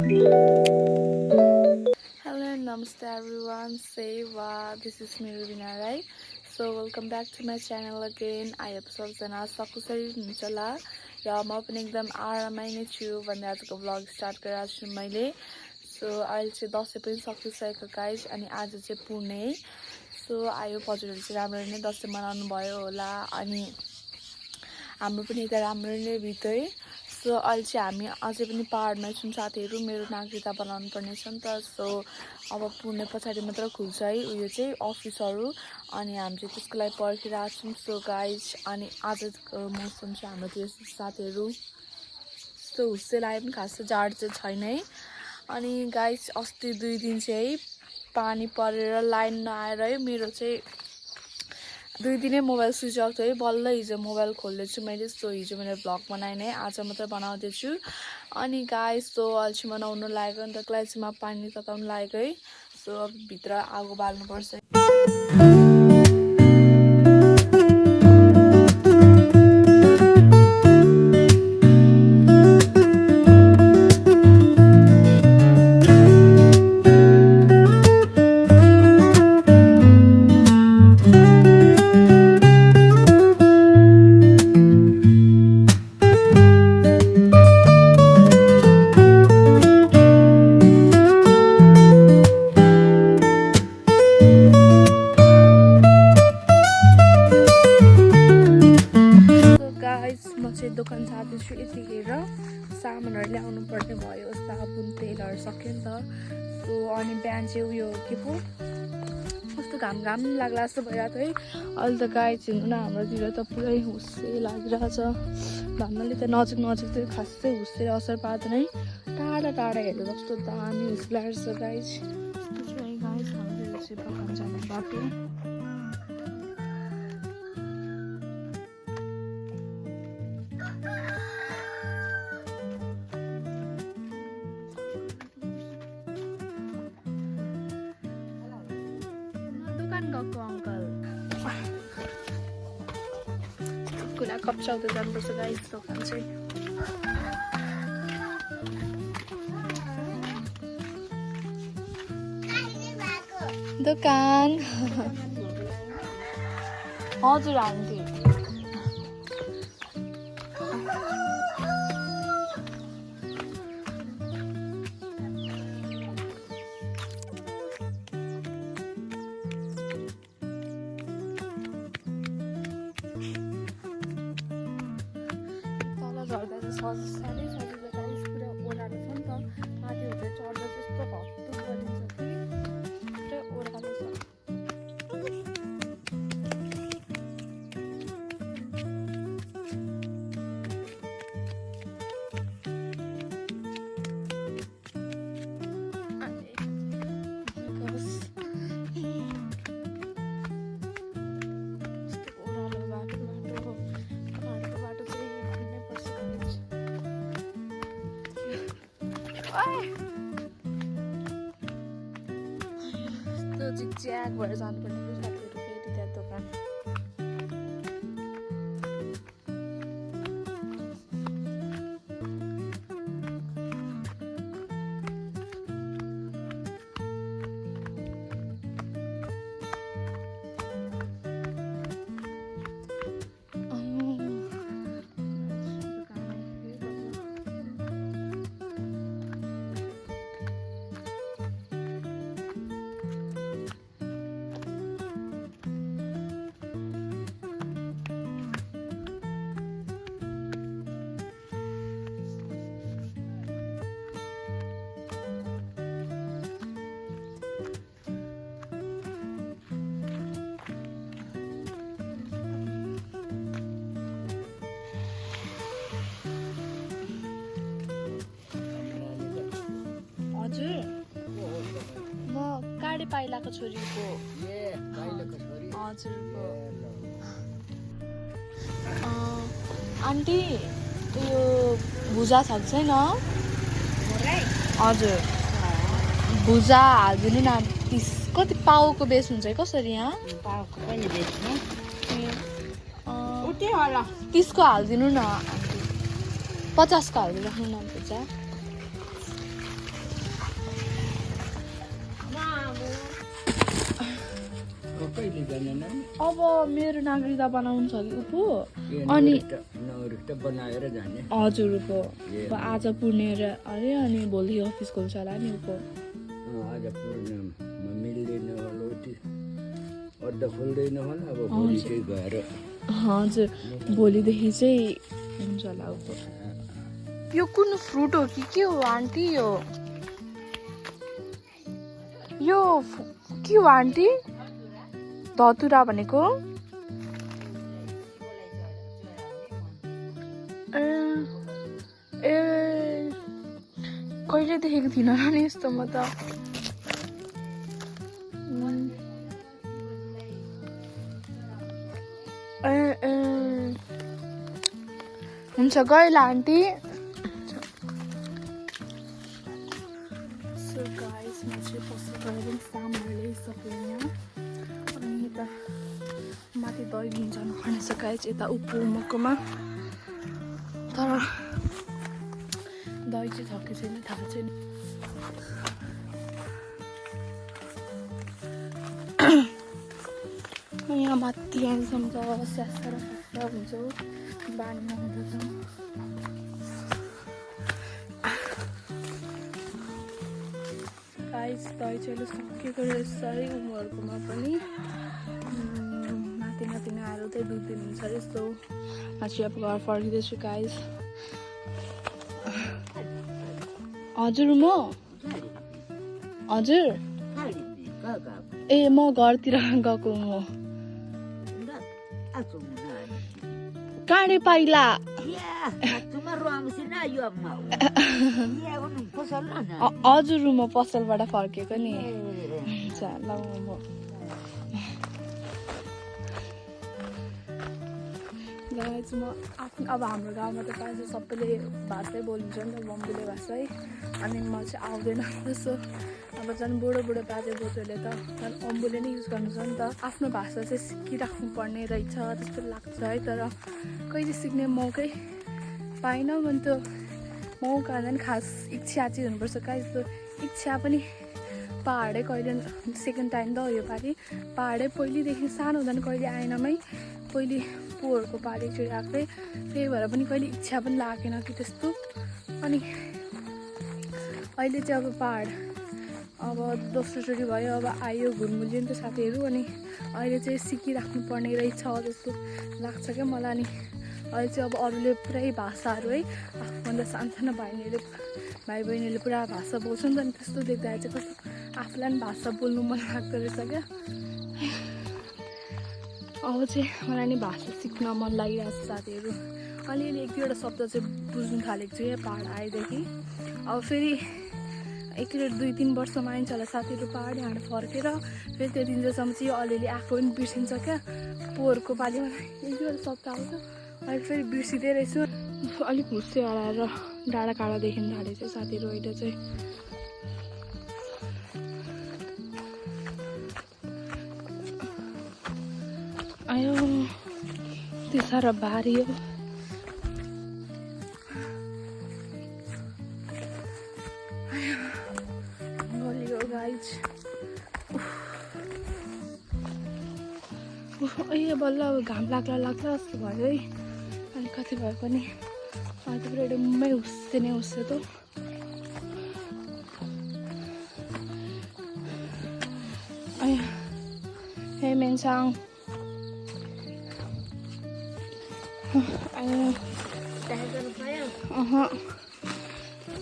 Hello, namaste everyone. Seva, this is me Rubina Rai. So welcome back to my channel again. I hope सबजना सकुशल हुनुहुन्छ होला र म पनि एकदम आरामै नै छु भन्ने आजको vlog स्टार्ट गरिरहेको छु मैले. So अहिले चाहिँ दशैं पनि सकिसकेको गाइस अनि आज चाहिँ पुर्णे. So I hope हजुरहरु चाहिँ राम्ररी नै दशैं मनाउनु भयो होला अनि हाम्रो पनि यता राम्ररी नै बित्यो. सो अहिले चाहिँ हामी अझै पनि पहाडमै छौं साथीहरु. मेरो नागरिकता बनाउनु पर्ने छ नि त. सो अब पुर्णे पछाडी मात्र खुल्छ है उयो चाहिँ अफिसहरु अनि हामी चाहिँ त्यसको लागि पर्खिरहेका छौं. सो गाइस अनि आजको मौसम चाहिँ हाम्रोतिर साथीहरु यस्तो हुस्से लागे पनि खासै जाड चाहिँ छैन है. अनि गाइस अस्ति 2 दिन चाहिँ पानी परेर लाइन नआएर है मेरो चाहिँ 2 दिनै मोबाइल स्विच अफ थियो है. बल्ल हिजो मोबाइल खोल्दैछु मैले. सो हिजो मैले भ्लग बनाएँ है, आज मात्र बनाउँदै छु. अनि गाइस सो अल्छी बनाउन लाग्यो नि त क्लासमा पानी तताउन लाग्यो है. सो अब भित्र आगो बाल्नु पर्छ. दोकान जाँदैछु यतिखेर सामानहरु ल्याउनु पर्ने भयो. साबुन तेलहरु सक्यो नि त. सो अनि बिहान चाहिँ उयो के पो कस्तो घाम लाग्ला जस्तो भइराछ है. अहिले त गाइस हेर्नु न हाम्रोतिर त पुरै हुस्से लागिरहेछ. घामले त नजिक चाहिँ खासै हुस्से असर पार्दैन है. टाढा हेर्दा कस्तो दामी हुस्से लाग्छ गाइस. यस्तो चाहिँ गाइस हाम्रो चाहिँ दोकान जाने बाटो. गएको अंकल कुरा कप्चाउँदै जानुपर्छ गाइस दोकान चाहिँ. दोकान हजुर आन्टी साह्रै सजिलो गाइस. पुरा ओह्रालो छ नि त माथि हुँदै चढ्दा त्यस्तो हत्तु गरिन्छ कि पुरै ओह्रालो छ. त्यो जिगज्याग भएर जानुपर्ने साथीहरु फेरि त्यहाँ दोकान. पाइलाको छोरीको हजुरको आन्टी यो भुजा छ छैन हजुर भुजा हाल्दिनु न पिस कति पाउको बेस हुन्छ कसरी यहाँ पाउको पनि बेच्नु उतै होला 30 को हाल्दिनु न 50 को हाल्दिनु राख्नु न भुजा अब मेरो नागरिकता बनाउनु छ कि उपो अनि बनाएर जाने हजुर उपो आज पुर्नेर अरे अनि भोलि अफिस खोल्छ होला नि उपो आज पुर्नेमा मिल्दैन होला अर्ध खोल्दैन होला अब भोलि चाहिँ गएर हजुर भोलिदेखि चाहिँ हुन्छ होला उपो यो कुन फ्रुट हो कि के हो आन्टी यो के हो आन्टी धतुरा भनेको ए कहिले देखेको थिइनँ नि यस्तो म त हुन्छ गएँ आन्टी सो गाइस म चाहिँ पसल गरेर पनि सामानहरू ल्याइसकेँ यहाँ अनि यता माथि दही लिन जानुपर्ने छ गाइस यता उप्पु मकोमा तर दही चाहिँ छ कि छैन थाहा छैन यहाँ माथि यहाँसम्म त स्यास्ता र फ्यास्ता हुन्छ बानीमा हुँदछ गाइस दही चाहिँ सकिएको रहेछ है उनीहरूकोमा पनि नाति नातिनाहरू चाहिँ 2 दिन हुन्छ यस्तो माथि अब घर फर्किँदैछु गाइस हजुर म हजुर ए म घरतिर गएको म काँडे पाइला हजुर म पसलबाट फर्केको नि ल म गाइस म आफ्नो अब हाम्रो गाउँमा त प्रायः सबैले भाषै बोलिन्छ नि त बम्बुले भाषा है अनि म चाहिँ आउँदैन जस्तो अब झन् बुढो बाजे बोजूहरूले त झन् अम्बुले नै युज गर्नु छ नि त आफ्नो भाषा चाहिँ सिकिराख्नु पर्ने रहेछ जस्तो लाग्छ है तर कहिले सिक्ने मौकै पाइनँ भने त मौका झन् खास इच्छा चाहिँ हुनुपर्छ गाइस त्यो इच्छा पनि पहाडै कहिले सेकेन्ड टाइम त हो यो पालि पहाडै पहिलेदेखि सानो हुँदा कहिले आएनमै पहिले पोहोरको पालि चाहिँ आएकै त्यही भएर पनि कहिले इच्छा पनि लागेन कि त्यस्तो अनि अहिले चाहिँ अब पहाड अब दोस्रोचोटि भयो अब आयो घुलमुल्यो नि त साथीहरू अनि अहिले चाहिँ सिकिराख्नु पर्ने रहेछ जस्तो लाग्छ क्या मलाई अनि अहिले चाहिँ अब अरूले पुरै भाषाहरू है आफूभन्दा सानसानो भाइ बहिनीहरूले पुरा भाषा बोल्छन् नि त अनि त्यस्तो देख्दा चाहिँ कस्तो आफूलाई पनि भाषा बोल्नु मन लाग्दो रहेछ क्या अब चाहिँ मलाई नि भाषा सिक्न मन लागिरहेको छ साथीहरू अलिअलि 1-2वटा शब्द चाहिँ बुझ्नु थालेको छु यहाँ पहाड आएदेखि अब फेरि 1-2-3 वर्षमा आइन्छ होला साथीहरू पहाड यहाँ फर्केर फेरि त्यो दिनसम्म चाहिँ यो अलिअलि आएको पनि बिर्सिन्छ क्या पोहोरको पालिमा 1-2वटा शब्द आउँछ अहिले फेरि बिर्सिँदै रहेछु अलिक हुस्से हराएर डाँडा काँडा देखिन थालेछ साथीहरू अहिले चाहिँ आयो त्यो साह्रो भारी हो गलियो गाइज ए बल्ल अब घाम लाग्ला जस्तो भयो है अनि कति भए पनि अहिले त पुरा डुम्मै हुस्से नै हुस्से त हे मेन्साङ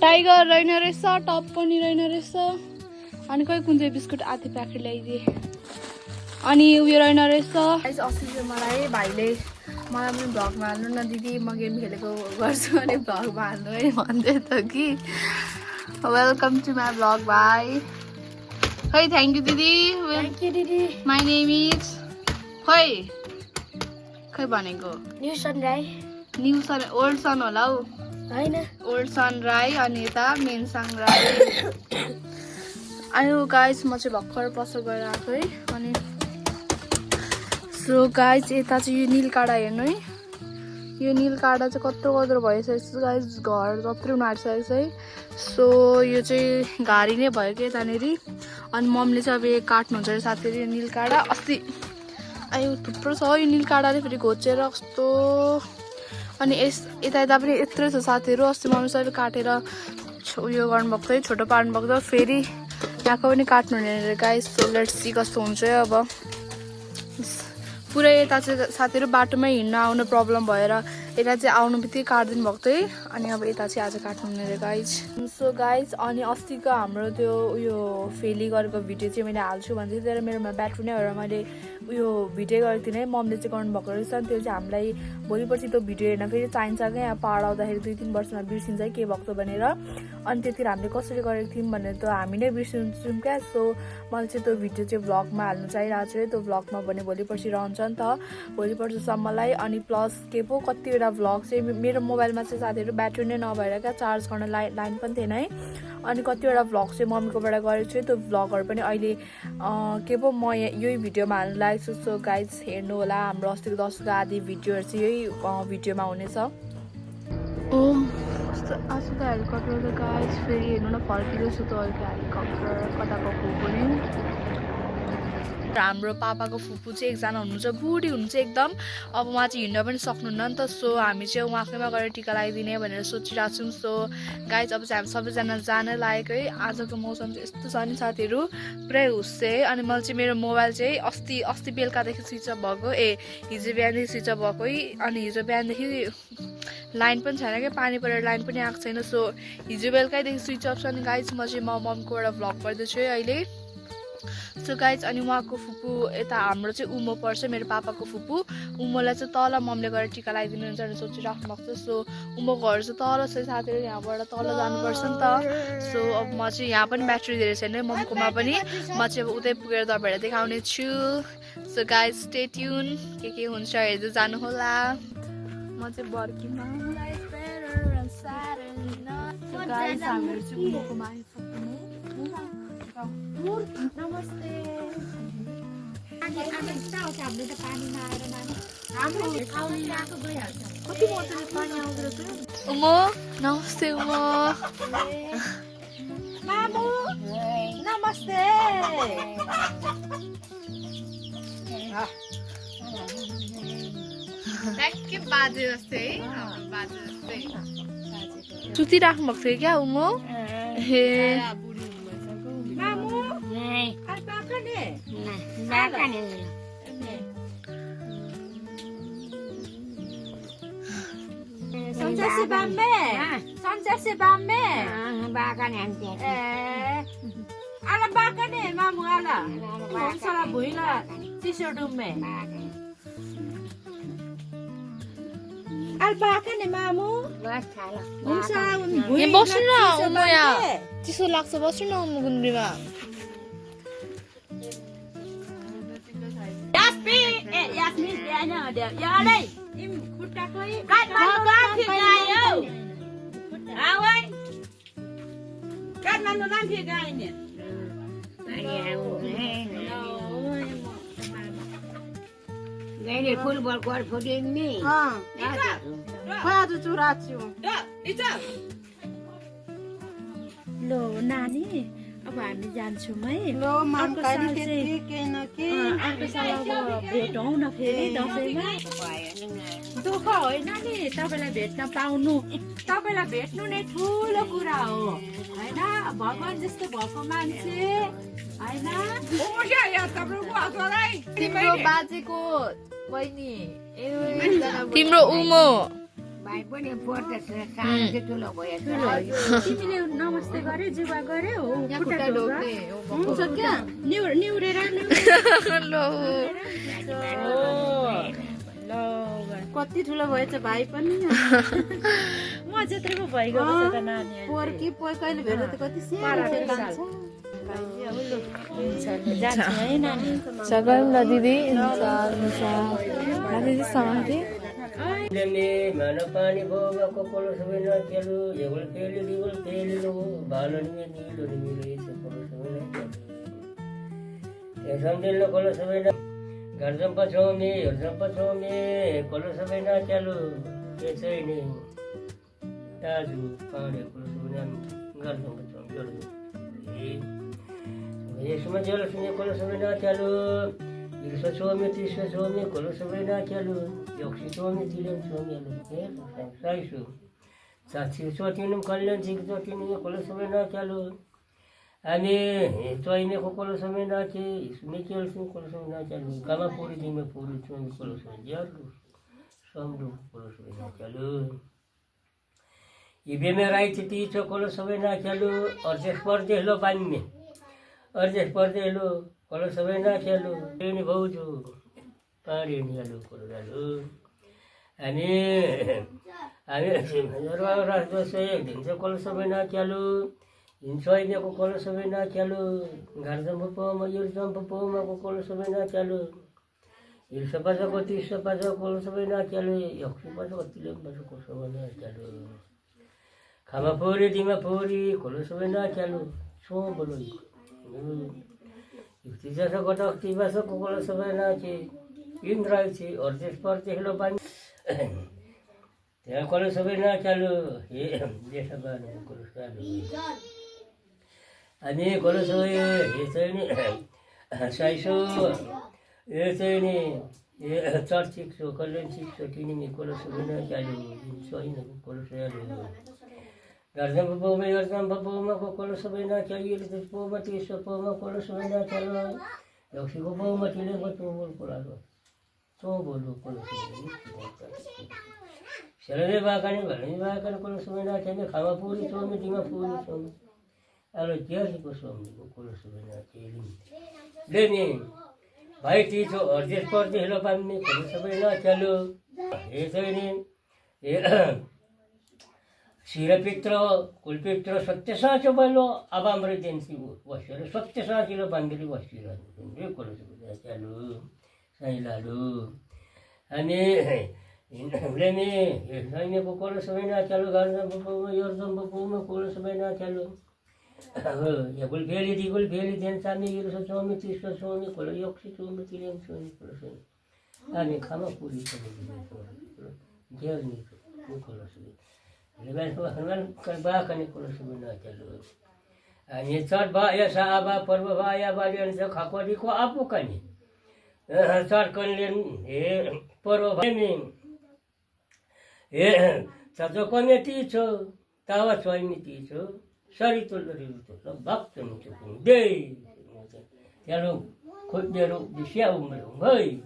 टाइगर रहेन रहेछ टप पनि रहेन रहेछ अनि खोइ कुन चाहिँ बिस्कुट आधी प्याकेट ल्याइदिए अनि उयो रहेन रहेछ अस्ति चाहिँ मलाई भाइले मलाई पनि भ्लगमा हाल्नु न दिदी म गेम खेलेको गर्छु अनि भ्लगमा हाल्नु है भन्दै त कि वेलकम टु माई भ्लग भाइ खै थ्याङ्क यू दिदी माई नेम इज खै भनेको न्यू सन राई ओल्ड सन होला हौ हैन ओल्ड सन राई अनि यता मेनसाङ राई आयो गाइस म चाहिँ भर्खर पसल गएर आएको है अनि सो गाइस यता चाहिँ यो नीलकाँडा हेर्नु है यो नीलकाँडा चाहिँ कत्रो भइसकेको छ गाइस घर जत्रो मारिसकेको छ है सो यो चाहिँ घारी नै भयो कि यतानिर अनि मम्मीले चाहिँ अब काट्नुहुन्छ अरे साथीहरू यो नीलकाँडा अस्ति आयो थुप्रो छ यो नीलकाँडाले फेरि घोचेर कस्तो अनि यता यता पनि यत्रो छ साथीहरू अस्ति मम्मी सबैले काटेर उयो गर्नुभएको थियो छोटो पार्नुभएको थियो फेरि यहाँको पनि काट्नु हुने अरे गाइस सो लेट्स सी कस्तो हुन्छ अब पुरै यता चाहिँ साथीहरू बाटोमै हिँड्न आउनु प्रब्लम भएर यता चाहिँ आउनु बित्तिकै काटिदिनु भएको थियो अनि अब यता चाहिँ आज काट्नु हुने अरे गाइज सो गाइज अनि अस्तिको हाम्रो त्यो उयो फेली गरेको भिडियो चाहिँ मैले हाल्छु भन्दै थिएँ तर मेरोमा ब्याट्री नै भएर मैले उयो भिडियो गरेको थिएँ मम्मीले चाहिँ गर्नुभएको रहेछ अनि त्यो चाहिँ हामीलाई भोलिपर्सि त्यो भिडियो हेर्न फेरि चाहिन्छ क्या यहाँ पाहाड आउँदाखेरि 2-3 वर्षमा बिर्सिन्छ के भएको थियो भनेर अनि त्यतिखेर हामीले कसरी गरेको थियौँ भनेर त हामी नै बिर्सिन्छौँ क्या सो मैले चाहिँ त्यो भिडियो चाहिँ भ्लगमा हाल्नु चाहिरहेको छु त्यो भ्लगमा भने भोलिपर्सि रहन्छ नि त भोलिपर्सिसम्मलाई अनि प्लस के पो कतिवटा भ्लग चाहिँ मेरो मोबाइलमा चाहिँ साथीहरू ब्याट्री नै नभएर क्या चार्ज गर्न लाइन पनि थिएन है अनि कतिवटा भ्लग चाहिँ मम्मीकोबाट गरेको छु त्यो भ्लगहरू पनि अहिले के पो म यही भिडियोमा हाल्नु लागेको छु सो गाइज हेर्नु होला हाम्रो अस्तिको 10को आधी भिडियोहरू चाहिँ यही भिडियोमा हुनेछ आज त हेलिकप्टर त गाइज फेरि हेर्नु न फर्किँदैछु त अहिले हेलिकप्टर कताको पनि हाम्रो पापाको फुपू चाहिँ एकजना हुनुहुन्छ बुढी हुनुहुन्छ एकदम अब उहाँ चाहिँ हिँड्न पनि सक्नुहुन्न नि त सो हामी चाहिँ उहाँकैमा गएर टिका लगाइदिने भनेर सोचिरहेको छौँ सो गाइज अब चाहिँ हामी सबैजना जान लागेको है आजको मौसम चाहिँ यस्तो छ नि साथीहरू पुरै हुस्से अनि मैले चाहिँ मेरो मोबाइल चाहिँ अस्ति बेलुकादेखि स्विच अफ भएको हिजो बिहानदेखि स्विच अफ भएको है अनि हिजो बिहानदेखि लाइन पनि छैन क्या पानी परेर लाइन पनि आएको छैन सो हिजो बेलुकैदेखि स्विच अफ छ अनि गाइज म चाहिँ मम्मीकोबाट भ्लग गर्दैछु है अहिले सो गाइज अनि उहाँको फुपू यता हाम्रो चाहिँ उमो पर्छ मेरो पापाको फुपू उमोलाई चाहिँ तल मम्मीले गएर टिका लगाइदिनुहुन्छ भनेर सोचिराख्नु भएको छ सो उमोको घर चाहिँ तल छ साथीहरू यहाँबाट तल जानुपर्छ नि त सो अब म चाहिँ यहाँ पनि ब्याट्री धेरै छैन मम्मीकोमा पनि म चाहिँ अब उतै पुगेर तपाईँहरूलाई देखाउने छु सो गाइज स्टे ट्युन के हुन्छ हेर्दै जानु होला म चाहिँ बर्कीमा गाइज हामीहरू चाहिँ उमोकोमा आइपुग्नु नमस्ते उमो नमस्ते उमो मामु नमस्ते बाजे जस्तै बाजे जस्तै सुतिराख्नु भएको थियो क्या उमो हे बस्नु न उमो यहाँ चिसो लाग्छ बस्नु न उमो गुन्द्रीमा फुटबल गोल फुटिने लो नानी अब हामी जान्छौँ है अर्को साल अब भेटौँ न फेरि दसैँमा दुःख होइन नि तपाईँलाई भेट्न पाउनु तपाईँलाई भेट्नु नै ठुलो कुरा हो होइन भगवान जस्तो भएको मान्छे होइन तिम्रो बाजेको बहिनी तिम्रो उमो भाइ पनि पर्दछ काम चाहिँ ठुलो भयो तिमीले नमस्ते गरे जुवा गर्यो हुन्छ क्या निउरेर कति ठुलो भएछ भाइ पनि म जत्रो पो भइगयो त नानी पोर्की कहिले भेट्दा त कति सगल दिदी दिदी समाधि मन पानी भोगको कोलो सबै नचेलु एगुल पेली दिगुल पेलिलो बालो निमे नीलो निमे कोलो सबै नचेलु त्यसम दिल कोलो सबै न गर्जम पछौमे हर्जम पछौमे कोलो सबै नचेलु त्यसै नि ताजु पानी कोलो सबै न गर्जम पछौमे यसमा जेल सुने कोलो सबै नचेलु Irsa Suomi, Tissa Suomi, Kolosovena Chalu, Yoksi Suomi, Tilim Suomi, Saisu. Satsi Sotinum Kalyan, Zigzotin, Kolosovena Chalu. Ani Toine Kolosovena, Mikkel Kolosovena Chalu, Kamapuri Dimapuri, Kolosovena Chalu, Somdu Kolosovena Chalu. Ibeme right teacher Kolosovena Chalu, or just for the Hello Panme, or just for the Hello. Kalau sebenarnya celu, ini bau tu, pari ni lalu kalau lalu, ani orang ras dosa yang kalau sebenarnya celu, insoi ni aku kalau sebenarnya celu, gardan bapa, mayur jam bapa, aku kalau sebenarnya celu, ilsa pasal koti, ilsa pasal kalau sebenarnya celu, yaksi pasal koti lem pasal kalau sebenarnya celu, kamapuri, dimapuri, kalau sebenarnya celu, semua boleh. Tiga sekotak tiba sekolah sebenarnya ci Indra ci ordes parti hello pan. Ya kalau sebenarnya calu dia sebenarnya kalau calu. Ani kalau saya ini saya ini charcik so kalian cik so kini kalau sebenarnya calu so ini kalau saya Gardan bapa ko kalau sebenarnya cari itu poma tisu poma kalau sebenarnya cari yang si bapa mati le betul kalau bolu kalau sebenarnya selesai bahkan kalau sebenarnya cari kama puri suami tinggal puri suami kalau dia sih suami kalau sebenarnya cari leni baik tisu order seperti hello pamni kalau sebenarnya calo ini Sirapitro, Kulpitro, Satyasa Chabalo, Abamredensi was Satyasa Chila Bandri was Chila, Chalu, Sailalu. And in Leni, Sanya Pukula Savena Chalu, Garza Puma, Yorzam Puma, Kula Savena Chalu. You will very, then Sami, Yusomi, Tisomi, Kula Yoksi, Material, Sony, and you come up with it. Journey, Nicholas. Lepas kerja ni kalau sebenarnya calu. Ani car bahaya sahabat perlu bahaya balian sekakau di ko apa kan ni? Car kalian perlu bahaya ni. Satu kali tisu, tawa suami tisu, sari tu lari tu, bak tu ni tu pun deh. Calu kau jeru di siapa umur, hei.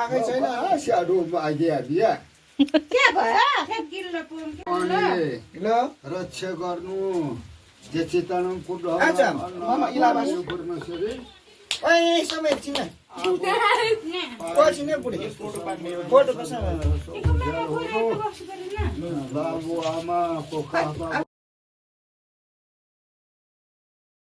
Cái đấy là xả đồ mà ai kia bia. Ke भयो के किल्लो पुम अनि ल रक्षा गर्नु जे चेतन पुरो अच्छा मामा इलाबास परमेश्वरी ओए समय छिन पछि नै बुढी फोटो कसमा बाबु आमा कोका